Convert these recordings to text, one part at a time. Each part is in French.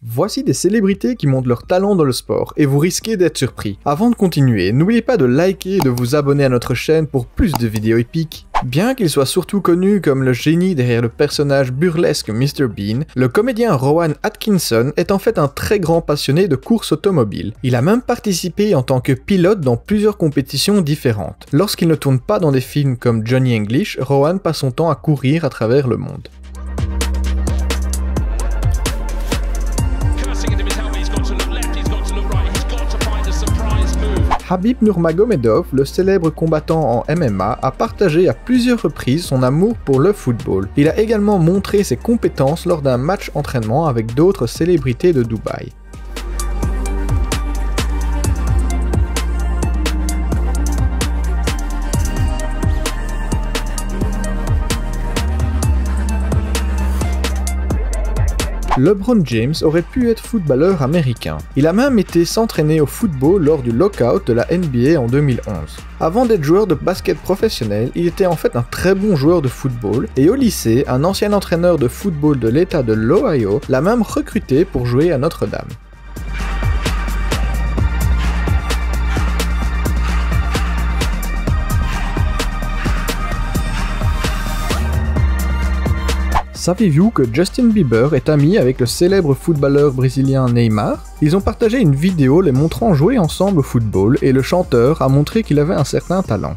Voici des célébrités qui montrent leur talent dans le sport et vous risquez d'être surpris. Avant de continuer, n'oubliez pas de liker et de vous abonner à notre chaîne pour plus de vidéos épiques. Bien qu'il soit surtout connu comme le génie derrière le personnage burlesque Mr Bean, le comédien Rowan Atkinson est en fait un très grand passionné de course automobile. Il a même participé en tant que pilote dans plusieurs compétitions différentes. Lorsqu'il ne tourne pas dans des films comme Johnny English, Rowan passe son temps à courir à travers le monde. Khabib Nurmagomedov, le célèbre combattant en MMA, a partagé à plusieurs reprises son amour pour le football. Il a également montré ses compétences lors d'un match entraînement avec d'autres célébrités de Dubaï. LeBron James aurait pu être footballeur américain. Il a même été s'entraîner au football lors du lockout de la NBA en 2011. Avant d'être joueur de basket professionnel, il était en fait un très bon joueur de football et au lycée, un ancien entraîneur de football de l'État de l'Ohio l'a même recruté pour jouer à Notre-Dame. Saviez-vous que Justin Bieber est ami avec le célèbre footballeur brésilien Neymar? Ils ont partagé une vidéo les montrant jouer ensemble au football et le chanteur a montré qu'il avait un certain talent.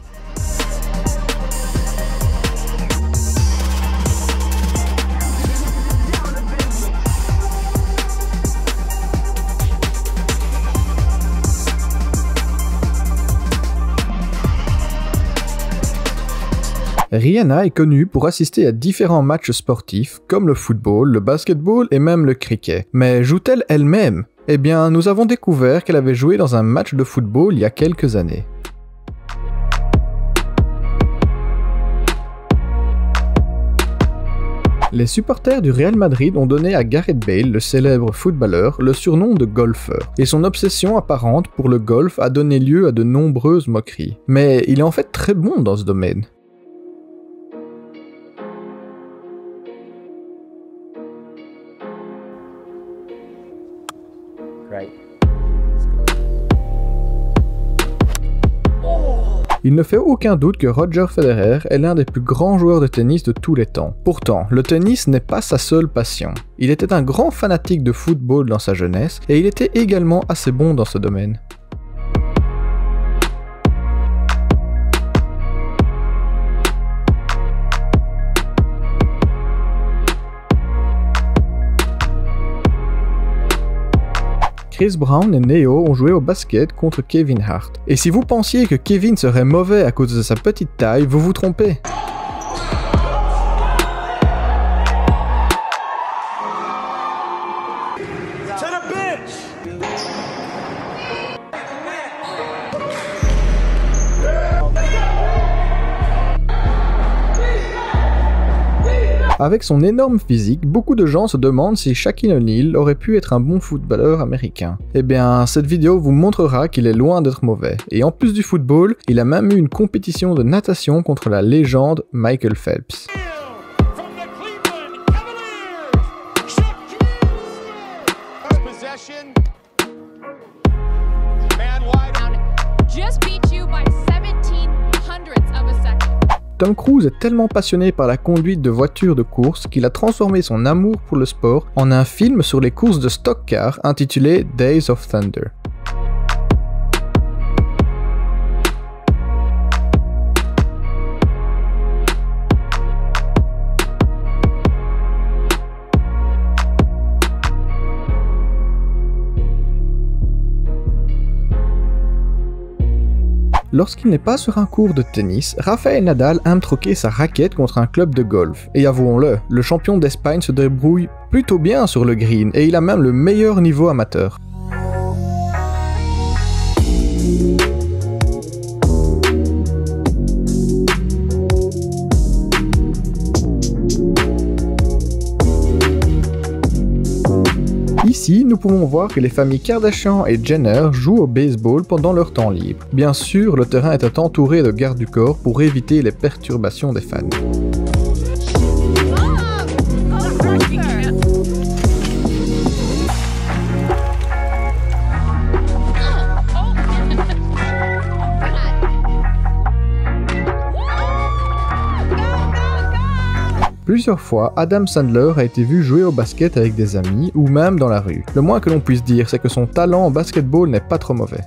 Rihanna est connue pour assister à différents matchs sportifs comme le football, le basketball et même le cricket. Mais joue-t-elle elle-même? Eh bien, nous avons découvert qu'elle avait joué dans un match de football il y a quelques années. Les supporters du Real Madrid ont donné à Gareth Bale, le célèbre footballeur, le surnom de golfeur, et son obsession apparente pour le golf a donné lieu à de nombreuses moqueries. Mais il est en fait très bon dans ce domaine. Il ne fait aucun doute que Roger Federer est l'un des plus grands joueurs de tennis de tous les temps. Pourtant, le tennis n'est pas sa seule passion. Il était un grand fanatique de football dans sa jeunesse et il était également assez bon dans ce domaine. Chris Brown et Neo ont joué au basket contre Kevin Hart. Et si vous pensiez que Kevin serait mauvais à cause de sa petite taille, vous vous trompez. Avec son énorme physique, beaucoup de gens se demandent si Shaquille O'Neal aurait pu être un bon footballeur américain. Eh bien, cette vidéo vous montrera qu'il est loin d'être mauvais. Et en plus du football, il a même eu une compétition de natation contre la légende Michael Phelps. Tom Cruise est tellement passionné par la conduite de voitures de course qu'il a transformé son amour pour le sport en un film sur les courses de stock car intitulé Days of Thunder. Lorsqu'il n'est pas sur un cours de tennis, Rafael Nadal aime troquer sa raquette contre un club de golf. Et avouons-le, le champion d'Espagne se débrouille plutôt bien sur le green et il a même le meilleur niveau amateur. Ici, nous pouvons voir que les familles Kardashian et Jenner jouent au baseball pendant leur temps libre. Bien sûr, le terrain était entouré de gardes du corps pour éviter les perturbations des fans. Plusieurs fois, Adam Sandler a été vu jouer au basket avec des amis ou même dans la rue. Le moins que l'on puisse dire, c'est que son talent en basketball n'est pas trop mauvais.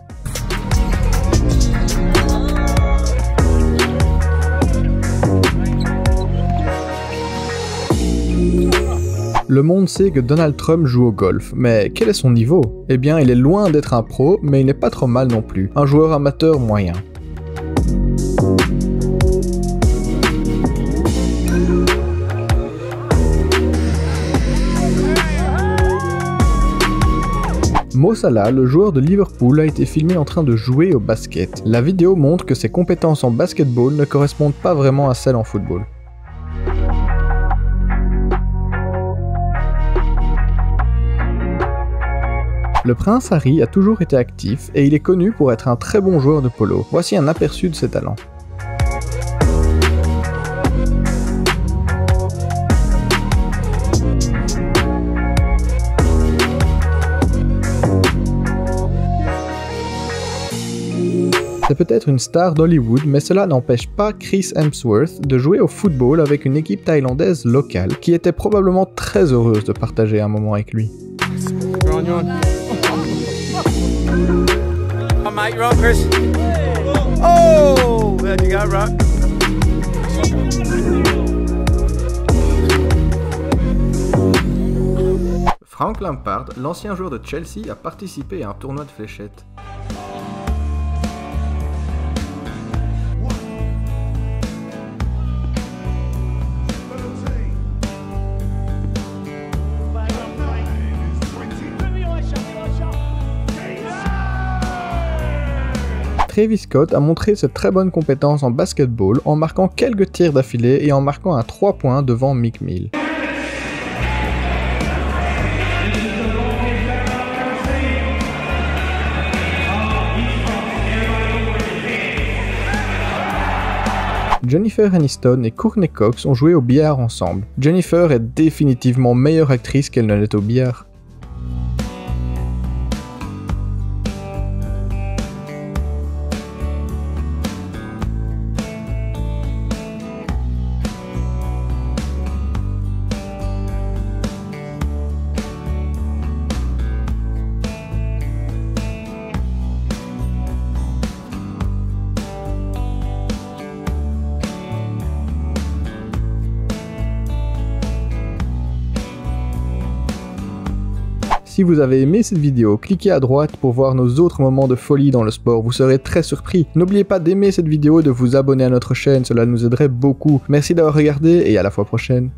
Le monde sait que Donald Trump joue au golf, mais quel est son niveau? Eh bien, il est loin d'être un pro, mais il n'est pas trop mal non plus. Un joueur amateur moyen. Mo Salah, le joueur de Liverpool, a été filmé en train de jouer au basket. La vidéo montre que ses compétences en basketball ne correspondent pas vraiment à celles en football. Le prince Harry a toujours été actif et il est connu pour être un très bon joueur de polo. Voici un aperçu de ses talents. C'est peut-être une star d'Hollywood, mais cela n'empêche pas Chris Hemsworth de jouer au football avec une équipe thaïlandaise locale qui était probablement très heureuse de partager un moment avec lui. Oh, mate, you're on, Chris. Oh, there you go, right. Frank Lampard, l'ancien joueur de Chelsea, a participé à un tournoi de fléchettes. Travis Scott a montré ses très bonnes compétences en basketball en marquant quelques tirs d'affilée et en marquant un 3 points devant Meek Mill. Jennifer Aniston et Courtney Cox ont joué au billard ensemble. Jennifer est définitivement meilleure actrice qu'elle ne l'est au billard. Si vous avez aimé cette vidéo, cliquez à droite pour voir nos autres moments de folie dans le sport, vous serez très surpris. N'oubliez pas d'aimer cette vidéo et de vous abonner à notre chaîne, cela nous aiderait beaucoup. Merci d'avoir regardé et à la fois prochaine.